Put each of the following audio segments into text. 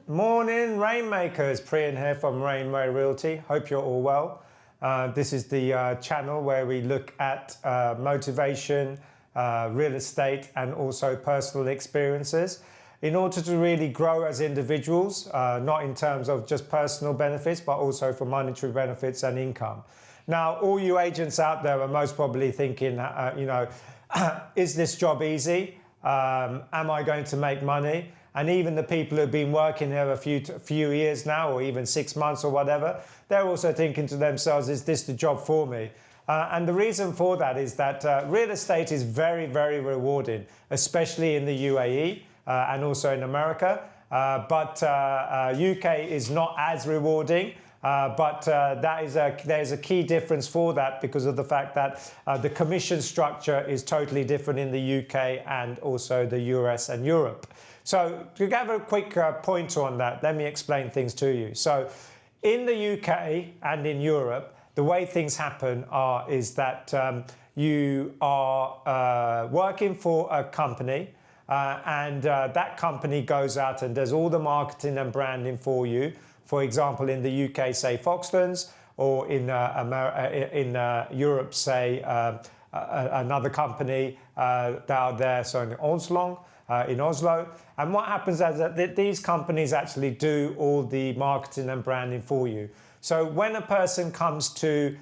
Morning, Rainmakers. Priyan here from Reignway Realty. Hope you're all well. This is the channel where we look at motivation, real estate, and also personal experiences in order to really grow as individuals, not in terms of just personal benefits, but also for monetary benefits and income. Now, all you agents out there are most probably thinking, is this job easy? Am I going to make money? And even the people who've been working here a few years now, or even 6 months or whatever, they're also thinking to themselves, is this the job for me? And the reason for that is that real estate is very, very rewarding, especially in the UAE and also in America. But UK is not as rewarding. But there's a key difference for that because of the fact that the commission structure is totally different in the UK and also the US and Europe. So to have a quick pointer on that, let me explain things to you. So in the UK and in Europe, the way things happen is that you are working for a company and that company goes out and does all the marketing and branding for you. For example, in the UK, say Foxtons, or in Europe, say another company down there, so in Oslo. And what happens is that these companies actually do all the marketing and branding for you. So when a person comes to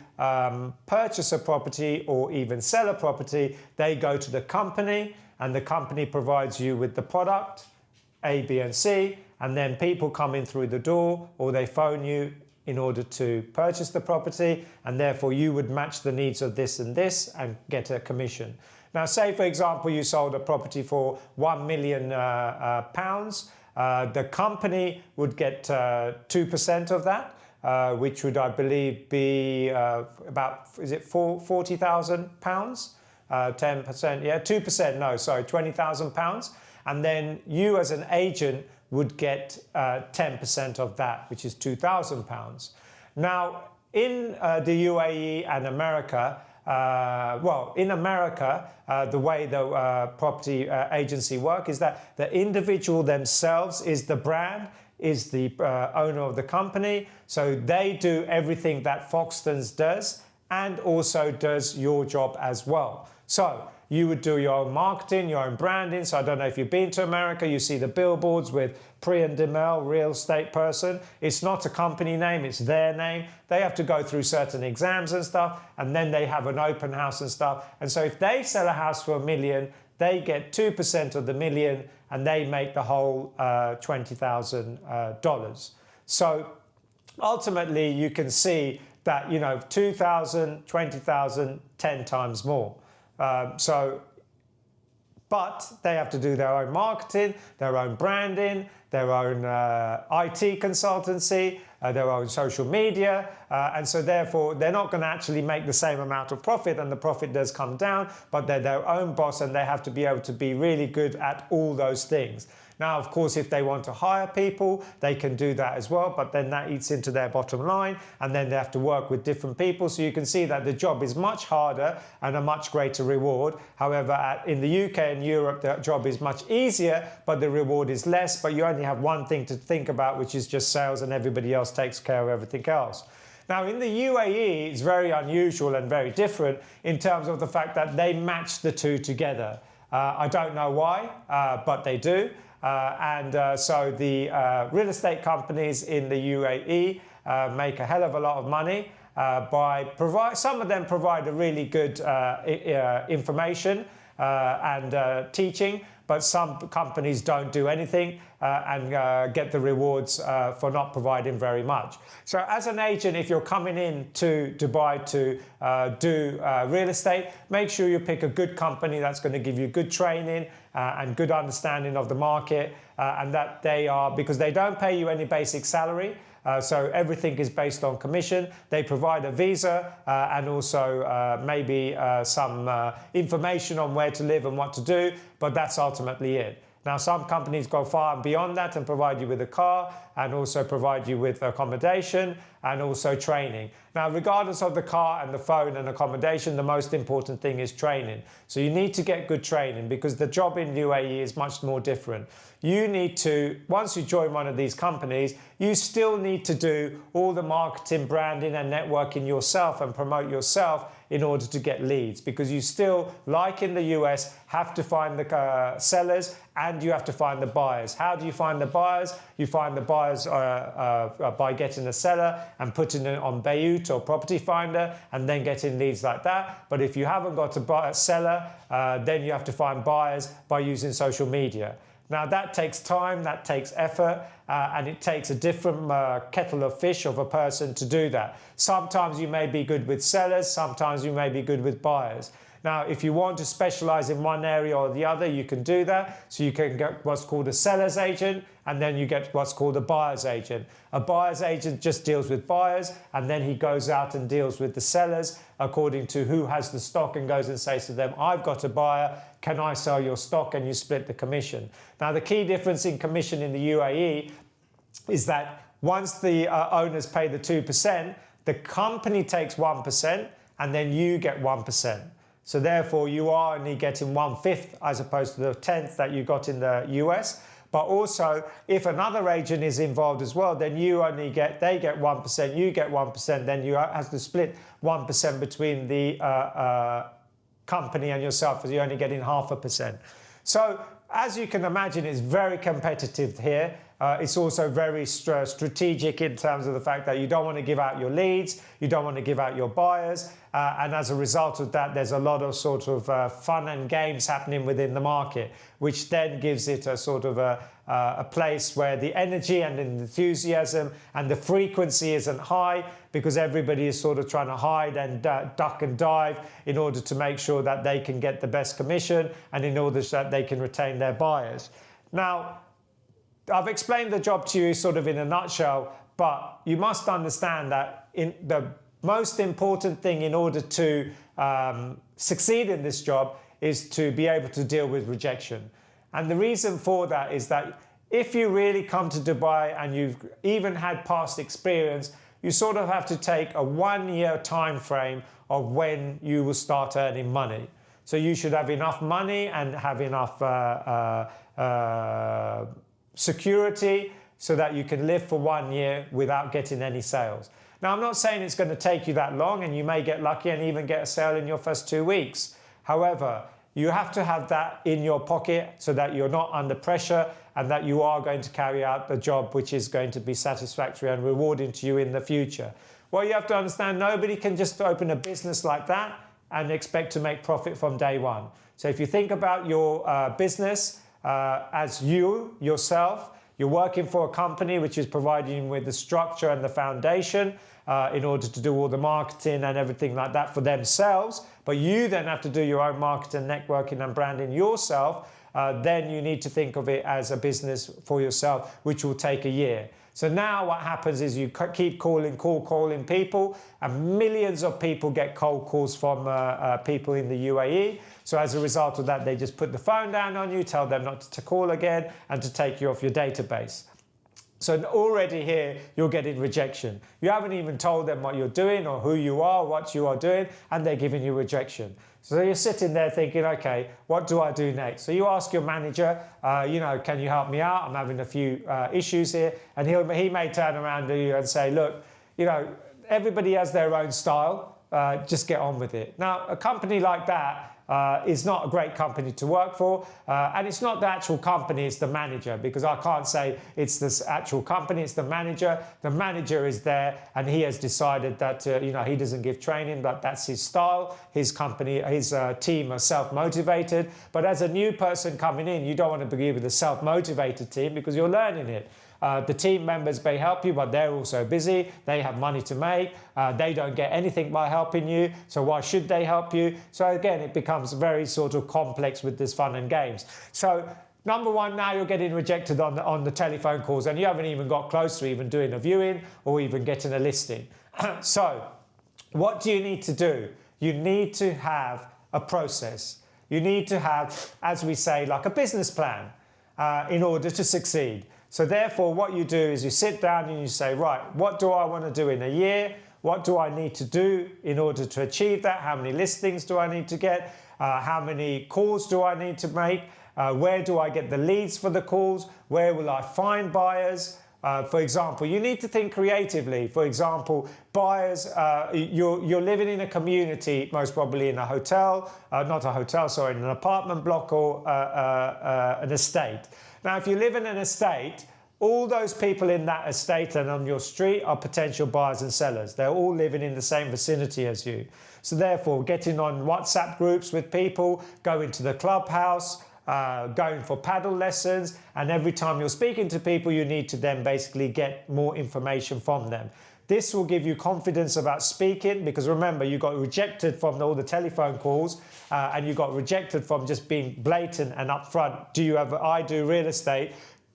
purchase a property or even sell a property, they go to the company and the company provides you with the product, A, B, and C, and then people come in through the door or they phone you in order to purchase the property, and therefore you would match the needs of this and this and get a commission. Now, say, for example, you sold a property for £1 million. The company would get 2% of that, which would, I believe, be about, is it £40,000? 10%, yeah, 2%, no, sorry, £20,000. And then you as an agent would get 10% of that, which is £2,000. Now, in the UAE and America, in America, the way the property agency work is that the individual themselves is the brand, is the owner of the company. So they do everything that Foxtons does and also does your job as well. So you would do your own marketing, your own branding. So I don't know if you've been to America, you see the billboards with Priyan Demel, real estate person. It's not a company name, it's their name. They have to go through certain exams and stuff, and then they have an open house and stuff. And so if they sell a house for $1 million, they get 2% of the million and they make the whole $20,000. So ultimately you can see that, 2,000, 20,000, 10 times more. But they have to do their own marketing, their own branding, their own IT consultancy, their own social media, and so therefore they're not going to actually make the same amount of profit, and the profit does come down, but they're their own boss and they have to be able to be really good at all those things. Now, of course, if they want to hire people, they can do that as well, but then that eats into their bottom line, and then they have to work with different people. So you can see that the job is much harder and a much greater reward. However, in the UK and Europe, the job is much easier, but the reward is less, but you only have one thing to think about, which is just sales, and everybody else takes care of everything else. Now, in the UAE, it's very unusual and very different in terms of the fact that they match the two together. I don't know why, but they do. So the real estate companies in the UAE make a hell of a lot of money some of them provide a really good information and teaching, but some companies don't do anything and get the rewards for not providing very much. So as an agent, if you're coming in to Dubai to do real estate, make sure you pick a good company that's going to give you good training and good understanding of the market, and that because they don't pay you any basic salary. So everything is based on commission. They provide a visa and also maybe some information on where to live and what to do, but that's ultimately it. Now, some companies go far and beyond that and provide you with a car and also provide you with accommodation and also training. Now, regardless of the car and the phone and accommodation, the most important thing is training. So you need to get good training because the job in UAE is much more different. You need to, once you join one of these companies, you still need to do all the marketing, branding and networking yourself and promote yourself in order to get leads, because you still, like in the US, have to find the sellers and you have to find the buyers. How do you find the buyers? You find the buyers by getting a seller and putting it on Bayut or Property Finder and then getting leads like that. But if you haven't got a seller, then you have to find buyers by using social media. Now that takes time, that takes effort, and it takes a different kettle of fish of a person to do that. Sometimes you may be good with sellers, sometimes you may be good with buyers. Now, if you want to specialize in one area or the other, you can do that. So you can get what's called a seller's agent, and then you get what's called a buyer's agent. A buyer's agent just deals with buyers, and then he goes out and deals with the sellers according to who has the stock and goes and says to them, I've got a buyer, can I sell your stock? And you split the commission. Now, the key difference in commission in the UAE is that once the owners pay the 2%, the company takes 1%, and then you get 1%. So therefore, you are only getting 1/5 as opposed to the 1/10 that you got in the US. But also, if another agent is involved as well, then they get 1%, you get 1%, then you have to split 1% between the company and yourself, as you're only getting 0.5%. So as you can imagine, it's very competitive here. It's also very strategic in terms of the fact that you don't want to give out your leads, you don't want to give out your buyers, and as a result of that, there's a lot of sort of fun and games happening within the market, which then gives it a sort of a place where the energy and enthusiasm and the frequency isn't high, because everybody is sort of trying to hide and duck and dive in order to make sure that they can get the best commission and in order that they can retain their buyers. Now, I've explained the job to you sort of in a nutshell, but you must understand that the most important thing in order to succeed in this job is to be able to deal with rejection. And the reason for that is that if you really come to Dubai and you've even had past experience, you sort of have to take a 1-year time frame of when you will start earning money. So you should have enough money and have enough security so that you can live for 1 year without getting any sales. Now, I'm not saying it's going to take you that long, and you may get lucky and even get a sale in your first 2 weeks. However, you have to have that in your pocket so that you're not under pressure and that you are going to carry out the job which is going to be satisfactory and rewarding to you in the future. Well, you have to understand, nobody can just open a business like that and expect to make profit from day one. So if you think about your business as yourself, you're working for a company which is providing you with the structure and the foundation in order to do all the marketing and everything like that for themselves, but you then have to do your own marketing, networking and branding yourself. Then you need to think of it as a business for yourself, which will take a year. So now what happens is you keep cold calling people, and millions of people get cold calls from people in the UAE. So as a result of that, they just put the phone down on you, tell them not to call again and to take you off your database. So already here, you're getting rejection. You haven't even told them what you're doing or who you are, what you are doing, and they're giving you rejection. So you're sitting there thinking, okay, what do I do next? So you ask your manager, can you help me out? I'm having a few issues here. And he may turn around to you and say, look, everybody has their own style. Just get on with it. Now, a company like that is not a great company to work for, and it's not the actual company, it's the manager, because I can't say it's this actual company, it's the manager. The manager is there and he has decided that he doesn't give training, but that's his style. His company, his team are self-motivated, but as a new person coming in, you don't want to be with a self-motivated team because you're learning it. The team members may help you, but they're also busy. They have money to make. They don't get anything by helping you. So why should they help you? So again, it becomes very sort of complex with this fun and games. So number one, now you're getting rejected on the telephone calls, and you haven't even got close to even doing a viewing or even getting a listing. So what do you need to do? You need to have a process. You need to have, as we say, like a business plan. in order to succeed. So therefore, what you do is you sit down and you say, right, what do I want to do in a year? What do I need to do in order to achieve that? How many listings do I need to get? How many calls do I need to make? Where do I get the leads for the calls? Where will I find buyers? For example, you need to think creatively. For example, buyers, you're living in a community, most probably in a hotel, not a hotel, sorry, in an apartment block or an estate. Now, if you live in an estate, all those people in that estate and on your street are potential buyers and sellers. They're all living in the same vicinity as you. So therefore, getting on WhatsApp groups with people, going to the clubhouse, going for paddle lessons, and every time you're speaking to people, you need to then basically get more information from them. This will give you confidence about speaking, because remember, you got rejected from all the telephone calls and you got rejected from just being blatant and upfront. I do real estate.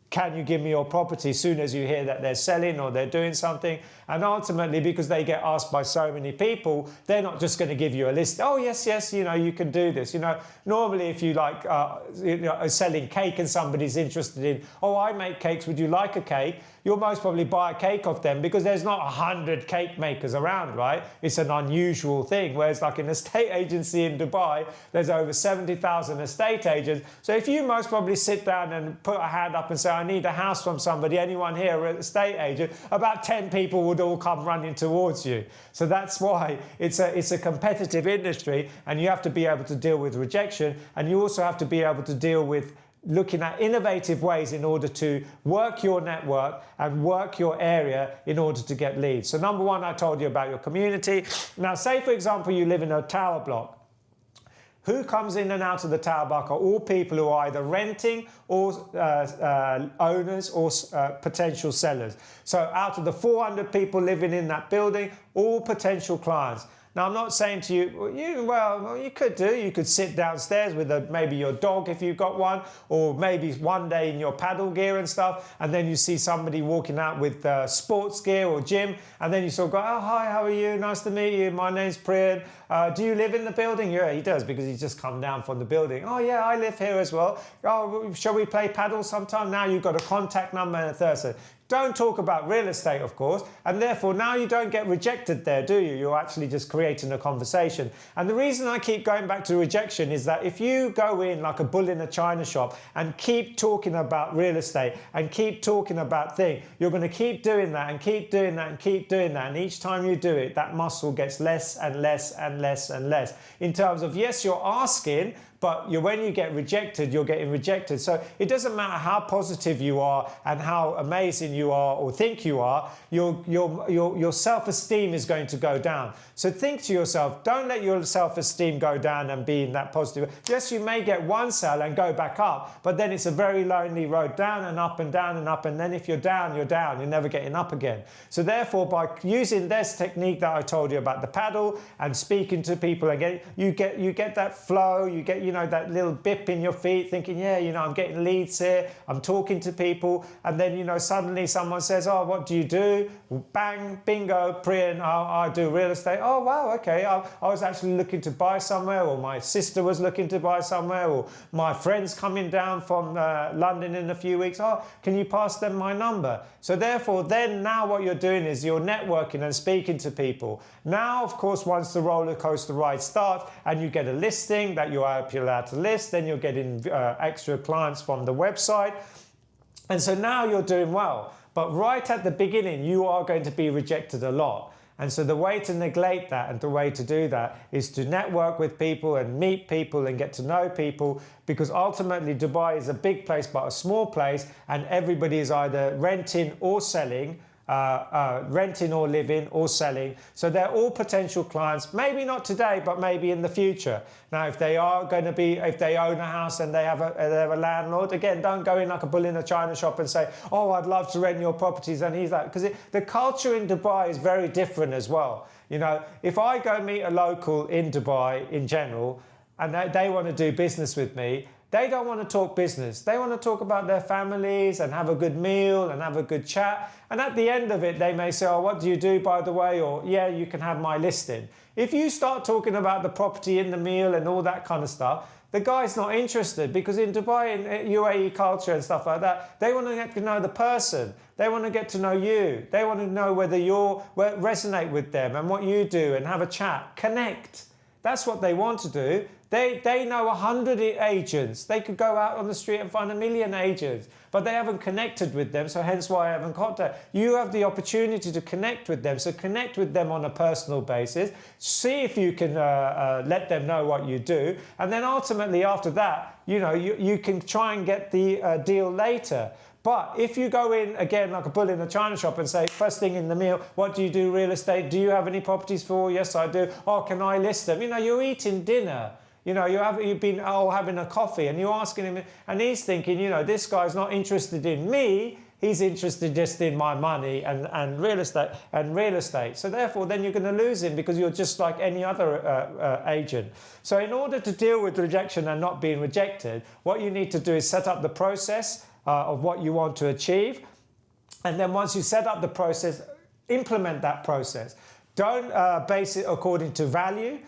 Can you give me your property? As soon as you hear that they're selling or they're doing something. And ultimately, because they get asked by so many people, they're not just going to give you a list. Oh, yes, yes, you can do this. Normally if you like selling cake and somebody's interested in, oh, I make cakes, would you like a cake? You'll most probably buy a cake off them because there's not 100 cake makers around, right? It's an unusual thing. Whereas like an estate agency in Dubai, there's over 70,000 estate agents. So if you most probably sit down and put a hand up and say, I need a house from somebody, anyone here, an estate agent, about 10 people would all come running towards you. So that's why it's a competitive industry, and you have to be able to deal with rejection, and you also have to be able to deal with looking at innovative ways in order to work your network and work your area in order to get leads. So number one, I told you about your community. Now, say for example, you live in a tower block. Who comes in and out of the tower block are all people who are either renting or owners or potential sellers. So out of the 400 people living in that building, all potential clients. Now, I'm not saying to you, you could do. You could sit downstairs with maybe your dog if you've got one, or maybe one day in your paddle gear and stuff, and then you see somebody walking out with sports gear or gym, and then you sort of go, oh, hi, how are you? Nice to meet you. My name's Priyan. Do you live in the building? Yeah, he does, because he's just come down from the building. Oh, yeah, I live here as well. Oh, shall we play paddle sometime? Now you've got a contact number and a Thursday. Don't talk about real estate, of course, and therefore now you don't get rejected there, do you? You're actually just creating a conversation. And the reason I keep going back to rejection is that if you go in like a bull in a china shop and keep talking about real estate and keep talking about things, you're going to keep doing that and keep doing that and keep doing that. And each time you do it, that muscle gets less and less and less and less. In terms of, yes, you're asking, but when you get rejected, you're getting rejected. So it doesn't matter how positive you are and how amazing you are or think you are, your self-esteem is going to go down. So think to yourself, don't let your self-esteem go down and be in that positive. Yes, you may get one sale and go back up, but then it's a very lonely road down and up and down and up. And then if you're down, you're down. You're never getting up again. So therefore, by using this technique that I told you about the paddle and speaking to people again, you get that flow, you get, that little bip in your feet thinking, yeah, I'm getting leads here, I'm talking to people, and then, suddenly someone says, oh, what do you do? Bang, bingo, Priyan, I do real estate. Oh, wow, okay, I was actually looking to buy somewhere, or my sister was looking to buy somewhere, or my friend's coming down from London in a few weeks. Oh, can you pass them my number? So therefore, then now what you're doing is you're networking and speaking to people. Now, of course, once the roller coaster ride starts and you get a listing that you're allowed to list, then you're getting extra clients from the website. And so now you're doing well. But right at the beginning, you are going to be rejected a lot. And so the way to neglect that and the way to do that is to network with people and meet people and get to know people, because ultimately Dubai is a big place but a small place, and everybody is either renting or selling, renting or living or selling. So they're all potential clients, maybe not today, but maybe in the future. Now, if they own a house and they're a landlord, again, don't go in like a bull in a china shop and say, oh, I'd love to rent your properties. And he's like, because the culture in Dubai is very different as well. If I go meet a local in Dubai in general, and they want to do business with me, they don't want to talk business. They want to talk about their families and have a good meal and have a good chat. And at the end of it, they may say, oh, what do you do, by the way? Or, yeah, you can have my listing. If you start talking about the property in the meal and all that kind of stuff, The guy's not interested because in Dubai, in UAE culture and stuff like that, they want to get to know the person. They want to get to know you. They want to know whether you resonate with them and what you do and have a chat, connect. That's what they want to do. They know 100 agents. They could go out on the street and find 1 million agents, but they haven't connected with them, so hence why I haven't contact. You have the opportunity to connect with them, so connect with them on a personal basis. See if you can let them know what you do, and then ultimately after that, you can try and get the deal later. But if you go in, again, like a bull in a china shop and say, first thing in the meal, what do you do, real estate? Do you have any properties for? Yes, I do. Oh, can I list them? You're eating dinner. You've been having a coffee and you're asking him, and he's thinking, this guy's not interested in me. He's interested just in my money and real estate. So therefore, then you're going to lose him because you're just like any other agent. So in order to deal with rejection and not being rejected, what you need to do is set up the process of what you want to achieve. And then once you set up the process, implement that process. Don't base it according to value.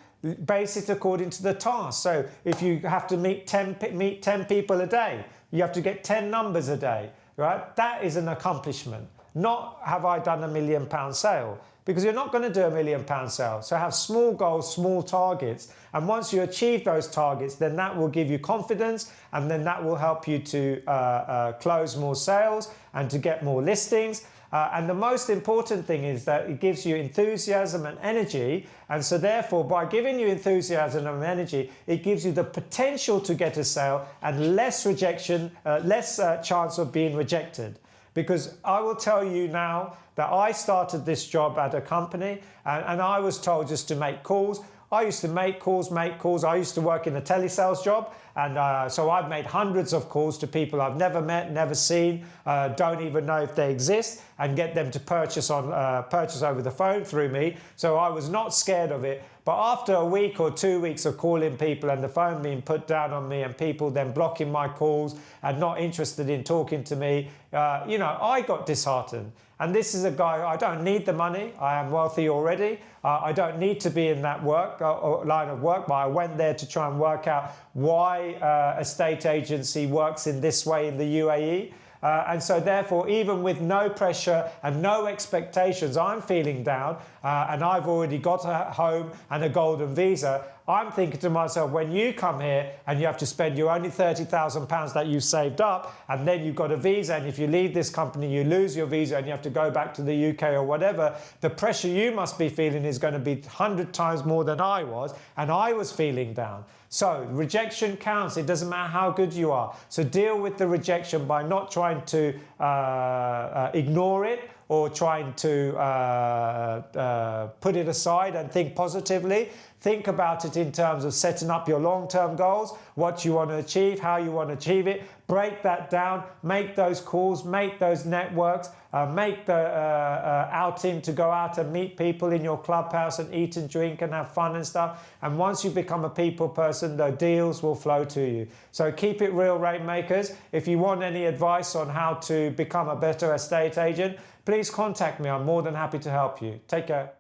Base it according to the task. So if you have to meet 10 people a day, you have to get 10 numbers a day, right? That is an accomplishment. Not have I done £1 million sale, because you're not going to do £1 million sale. So have small goals, small targets. And once you achieve those targets, then that will give you confidence, and then that will help you to close more sales and to get more listings. And the most important thing is that it gives you enthusiasm and energy. And so therefore, by giving you enthusiasm and energy, it gives you the potential to get a sale and less rejection, less chance of being rejected. Because I will tell you now that I started this job at a company and I was told just to make calls. I used to make calls. I used to work in a telesales job, and so I've made hundreds of calls to people I've never met, never seen, don't even know if they exist, and get them to purchase over the phone through me. So I was not scared of it. But after a week or 2 weeks of calling people and the phone being put down on me and people then blocking my calls and not interested in talking to me, I got disheartened. And this is a guy, I don't need the money. I am wealthy already. I don't need to be in that line of work, but I went there to try and work out why a estate agency works in this way in the UAE. And so therefore, even with no pressure and no expectations, I'm feeling down and I've already got a home and a golden visa. I'm thinking to myself, when you come here and you have to spend your only £30,000 that you've saved up, and then you've got a visa, and if you leave this company, you lose your visa and you have to go back to the UK or whatever, the pressure you must be feeling is going to be 100 times more than I was, and I was feeling down. So rejection counts. It doesn't matter how good you are. So deal with the rejection by not trying to ignore it or trying to put it aside and think positively. Think about it in terms of setting up your long-term goals, what you want to achieve, how you want to achieve it. Break that down, make those calls, make those networks, make the outing to go out and meet people in your clubhouse and eat and drink and have fun and stuff. And once you become a people person, the deals will flow to you. So keep it real, Rainmakers. If you want any advice on how to become a better estate agent, please contact me. I'm more than happy to help you. Take care.